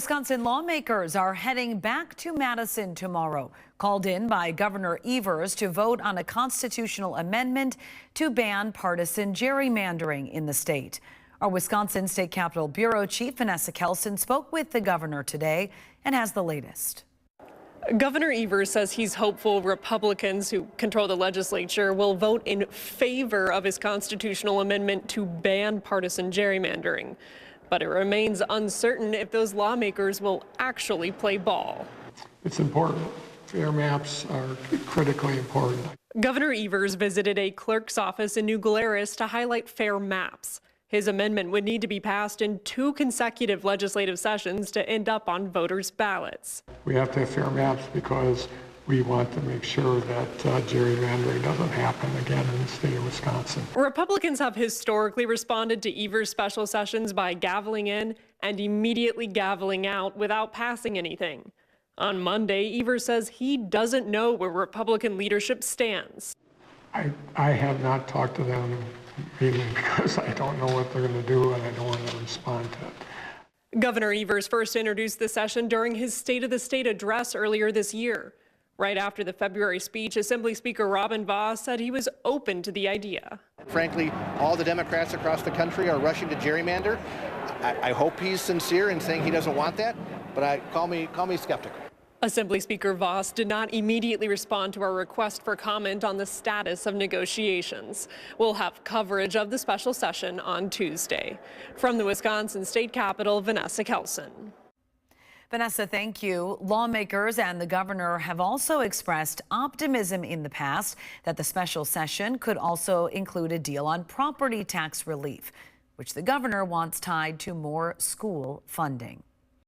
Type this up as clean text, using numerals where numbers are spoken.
Wisconsin lawmakers are heading back to Madison tomorrow, called in by Governor Evers to vote on a constitutional amendment to ban partisan gerrymandering in the state. Our Wisconsin State Capitol Bureau Chief Vanessa Kelson spoke with the governor today and has the latest. Governor Evers says he's hopeful Republicans who control the legislature will vote in favor of his constitutional amendment to ban partisan gerrymandering. But it remains uncertain if those lawmakers will actually play ball. It's important. Fair maps are critically important. Governor Evers visited a clerk's office in New Glarus to highlight fair maps. His amendment would need to be passed in 2 consecutive legislative sessions to end up on voters' ballots. We have to have fair maps because we want to make sure that gerrymandering doesn't happen again in the state of Wisconsin. Republicans have historically responded to Evers' special sessions by gaveling in and immediately gaveling out without passing anything. On Monday, Evers says he doesn't know where Republican leadership stands. I have not talked to them really because I don't know what they're going to do and I don't want to respond to it. Governor Evers first introduced the session during his State of the State address earlier this year. Right after the February speech, Assembly Speaker Robin Vos said he was open to the idea. Frankly, all the Democrats across the country are rushing to gerrymander. I hope he's sincere in saying he doesn't want that, but call me skeptical. Assembly Speaker Vos did not immediately respond to our request for comment on the status of negotiations. We'll have coverage of the special session on Tuesday. From the Wisconsin State Capitol, Vanessa Kelson. Vanessa, thank you. Lawmakers and the governor have also expressed optimism in the past that the special session could also include a deal on property tax relief, which the governor wants tied to more school funding.